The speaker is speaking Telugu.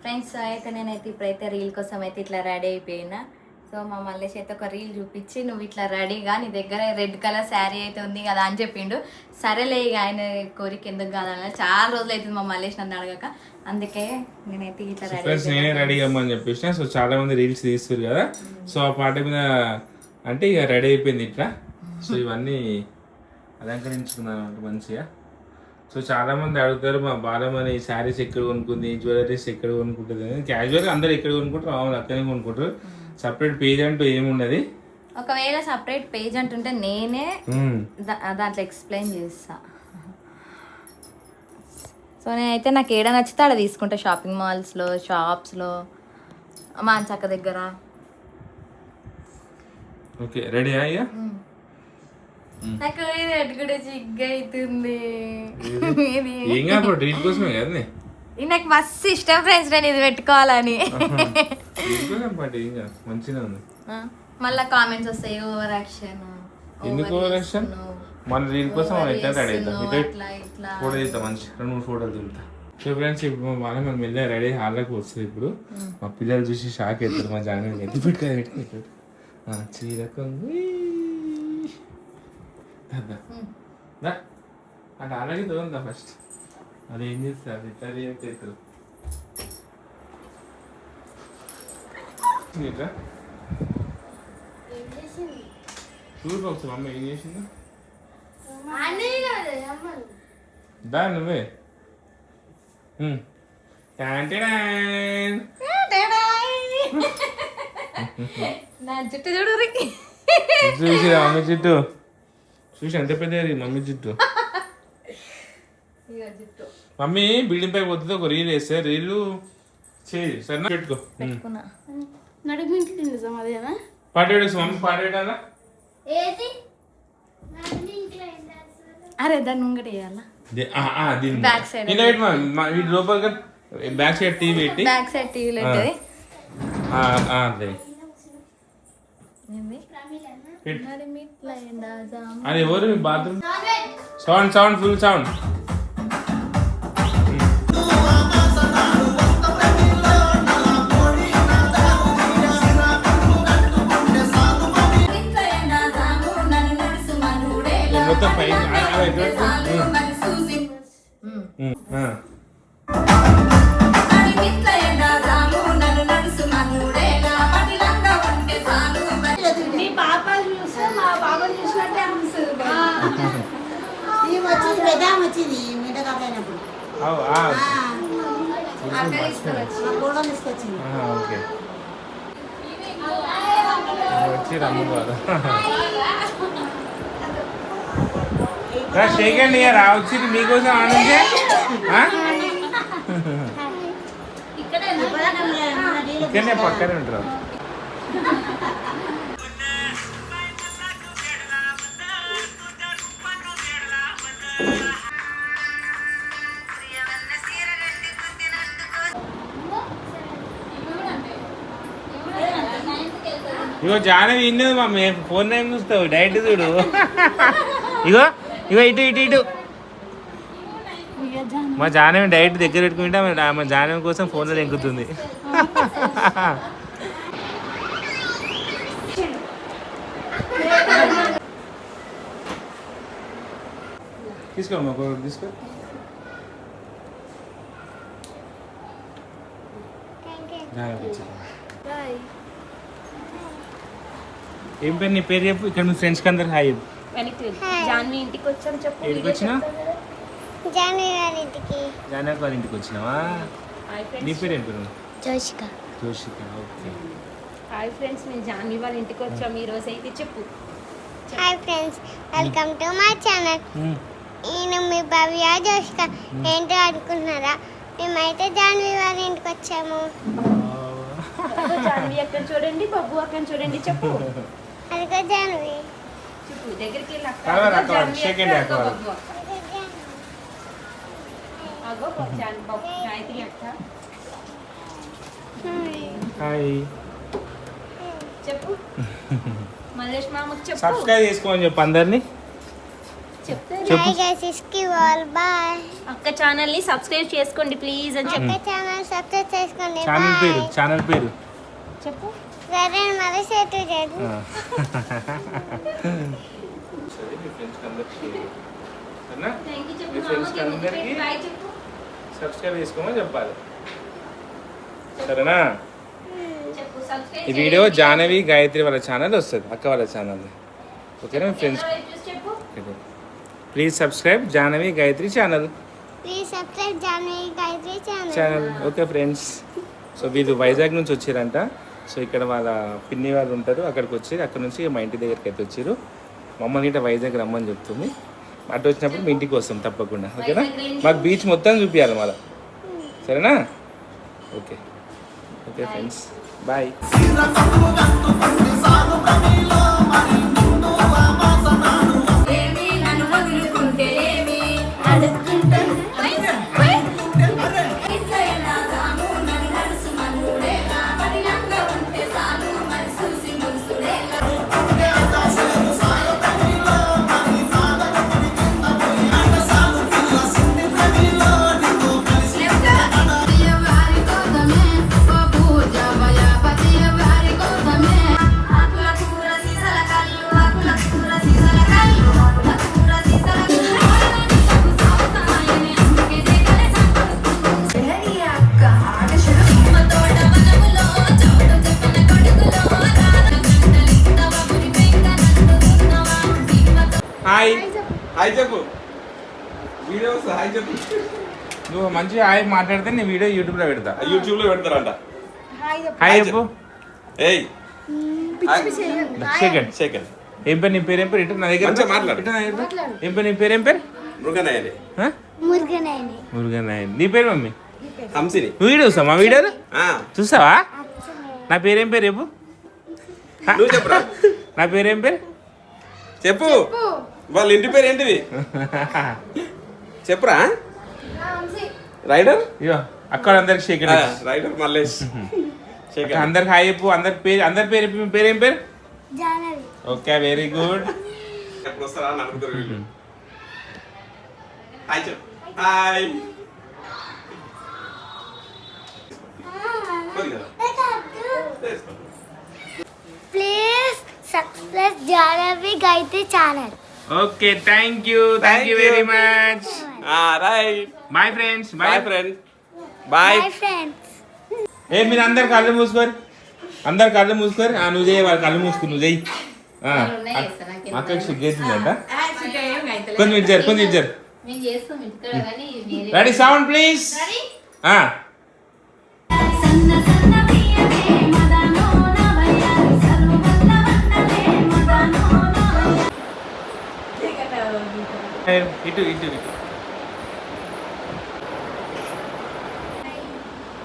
ఫ్రెండ్స్ అయితే నేనైతే ఇప్పుడైతే రీల్ కోసం అయితే ఇట్లా రెడీ అయిపోయినా. సో మా మల్లేష్ అయితే ఒక రీల్ చూపించి నువ్వు ఇట్లా రెడీగా నీ దగ్గర రెడ్ కలర్ శారీ అయితే ఉంది కదా అని చెప్పిండు. సరేలే ఇక ఆయన కోరిక ఎందుకు కాదన్న చాలా రోజులు అవుతుంది మా మల్లేష్ నన్ను అడగక, అందుకే నేనైతే ఇట్లా రెడీ నేనే రెడీ అమ్మని చెప్పేసిన. సో చాలా మంది రీల్స్ తీస్తారు కదా, సో ఆ పాట మీద అంటే ఇక రెడీ అయిపోయింది ఇట్లా. సో ఇవన్నీ అలంకరించుకున్నాను అనమాట మంచిగా. సో చాలా మంది అడుగుతారు మా బాలమని శారీస్ ఎక్కడ కొనుక్కుంది, జ్యువెలరీస్ ఎక్కడ కొనుక్కుంటుంది అని. క్యాజువల్గా అందరు ఎక్కడ కొనుక్కుంటారు, అవును అక్కడే కొనుక్కుంటారు. సపరేట్ పేజ్ అంటూ ఏమున్నది. ఒకవేళ సపరేట్ పేజ్ అంటుంటే నేనే దాంట్లో ఎక్స్ప్లెయిన్ చేస్తా. సో నేనైతే నాకు ఏడ నచ్చితే ఆడ తీసుకుంటా, షాపింగ్ మాల్స్లో, షాప్స్లో, మాంచక్క దగ్గర. ఓకే రెడీ అయ్యా. నాకు రెడ్ కూడా చిగ్గా అవుతుంది. ఏం కాదు రీల్ కోసమే కదా, నాకు మస్తు ఇష్టం ఫ్రెండ్స్ నేను ఇది పెట్టుకోవాలని. మంచిగా ఉంది. మళ్ళా కామెంట్స్ వస్తాయి ఓవర్ యాక్షన్. ఎందుకు ఓవర్ యాక్షన్? మన రీల్ కోసం అయితే రెడీ అవుతాం, ఫోటో తీస్తాం, మంచి 2-3 ఫోటోలు దిగుతా. సో ఫ్రెండ్స్ ఇప్పుడు మా బాగా మనం వెళ్ళే రెడీ హాల్లోకి వస్తుంది. ఇప్పుడు మా పిల్లలు చూసి షాక్ అవుతారు. మా జాగ్రత్త ఎత్తి పెట్టుకోవాలి చీరకు అంటే అలాగే తోందా ఫస్ట్. అది ఏం చేస్తారు ఇట్లా రియాక్ట్ అవుతారు. చూడు ఒకసారి అమ్మ ఏం చేసింది. దా నువ్వే నా జుట్టు చూడు చూసి మమ్మీ జుట్టు చూసి ఎంత పెద్ద మమ్మీ జుట్టు. మమ్మీ బిల్డింగ్ పై పోతుంది, ఒక రీల్ వేస్తే రీలు చేయి సరేనా పెట్టుకో. పాటేడు మమ్మీ పాటేడాలా. అరే దాన్ని ముంగట వేయాలా, బ్యాక్ సైడ్ లోపల బ్యాక్ సైడ్ టీవీ పెట్టి బ్యాక్ సైడ్ టీవీ పెట్టేది. అది ఎవరు మీ bathroom sound sound full sound. మొత్తం పైన వచ్చి రమ్ముకోవాలి. షేకండి రా వచ్చి మీకోసం ఆనందే. ఇక్కడనే పక్కనే ఉంటారు. ఇగో జానవి ఇన్నది మా ఫోన్ టైం చూస్తావు డైరెక్ట్ చూడు. ఇగో ఇగో ఇటు ఇటు ఇటు మా జానవి డైరెక్ట్ దగ్గర పెట్టుకుంటా. మా జానవి కోసం ఫోన్లో ఎంకుతుంది. తీసుకోమ్మా తీసుకో. ఏం పేరు నీ పేరు చెప్పు. ఇక్కడ మీ ఫ్రెండ్స్కి అందరు హాయ్ చెప్పు. జాన్వి ఇంటికి వచ్చాం చెప్పు. ఇంటికి వచ్చినా జాన్వి వాళ్ళ ఇంటికి. జానవి వాళ్ళ ఇంటికి వచ్చినావా? నీ పేరు ఏం పేరు? Joshika. Joshika okay. Hi friends మేము జాన్వి వాళ్ళ ఇంటికి వచ్చాం ఈ రోజు అయితే. చెప్పు. Hi friends welcome to my channel. నేను మీ భవ్య జోషిక. ఏంటో అనుకుంటున్నారా, మేమైతే జాన్వి వాళ్ళ ఇంటికి వచ్చాము. జాన్వి అక్కడ చూడండి, బబ్బు అక్కడ చూడండి. చెప్పు. అదిగో జాన్వి. చెప్పు దగ్గరికి వెళ్ళి చెప్పు. మల్లేష్ మామకు చెప్పు. సబ్స్క్రైబ్ చేసుకోమని చెప్పు అందరినీ. బాయ్ గైస్ ఇస్కి వాల్ బాయ్ అక్క ఛానల్ ని సబ్స్క్రైబ్ చేసుకోండి ప్లీజ్ అని చెప్పు. అక్క ఛానల్ సబ్స్క్రైబ్ చేసుకోండి ఛానల్ పేరు చెప్పు. సరే మరి సెట్ చేయండి సబ్స్క్రైబ్ చేసుకోమని చెప్పాలి, సరేనా? ఈ వీడియో జాహ్నవి గాయత్రి వాళ్ళ ఛానల్ వస్తుంది, అక్క వాళ్ళ ఛానల్. ఓకేనా friends? Please subscribe Jahnavi Gayatri channel. Please subscribe Jahnavi Gayatri channel. Okay friends, so వీళ్ళు వైజాగ్ నుంచి వచ్చారంట. సో ఇక్కడ వాళ్ళ పిన్ని వాళ్ళు ఉంటారు, అక్కడికి వచ్చి అక్కడ నుంచి మా ఇంటి దగ్గరికి అయితే వచ్చారు. మమ్మల్ని ఇట్లా వైజాగ్ రమ్మని చెప్తుంది. అటు వచ్చినప్పుడు మీ ఇంటికి వస్తాం తప్పకుండా, ఓకేనా? మాకు బీచ్ మొత్తం చూపించాలి మళ్ళీ, సరేనా? Okay okay friends, bye. Hi hi చెప్పు, వీడియో హాయ్ చెప్పు. నువ్వు మంచిగా హాయ్ మాట్లాడితే నేను వీడియో యూట్యూబ్లో పెడతా. యూట్యూబ్ లో పెడతారంట. హాయ్ చెప్పు. ఏయ్ సెకండ్ సెకండ్ ఏం పేరు? నీ పేరు ఏం పేరు? ఇటు నా దగ్గర మంచిగా మాట్లాడు. ఇటు నా దగ్గర. ఏం పేరు? నీ పేరు ఏం పేరు? మృగనయని మురుగనైని మురుగన్. నీ పేరు మమ్మీ? హంసిని. నువ్వు వీడియో చూస్తావు మా వీడియోలు? ఆ, చూస్తావా? నా పేరేం పేరు చెప్పు. నువ్వు చెప్పురా. నా పేరేం పేరు? చెప్పు. వాళ్ళ ఇంటి పేరు ఏంటిది చెప్పురా. రైడర్. ఇయో అక్కడ అందరికి షేక్ రైడర్ మల్లేష్. అందరికి హాయ్ చెప్పు. అందరి పేరు చెప్పు. మీ పేరేం పేరు? Jahnavi okay, very good. ఎప్పుడు వస్తారా నలుగురు వీళ్ళు. హాయ్ చెప్పు. Hi. Please subscribe Jahnavi Gayatri channel. Okay, thank you very much. Right. Bye friends. Bye friend. Bye. Bye friends. ఏ మీరు అందరు కళ్ళు మూసుకోరు, అందరు కళ్ళు మూసుకోరు. నువ్వు చేయి, వాళ్ళు కళ్ళు మూసుకుని నువ్వు చెయ్యి. అక్కడికి సిగ్గేసిందంట. కొంచెం ఇచ్చారు, కొంచెం ఇచ్చారు. Ready, sound please. ఇటు ఇటు ఇటు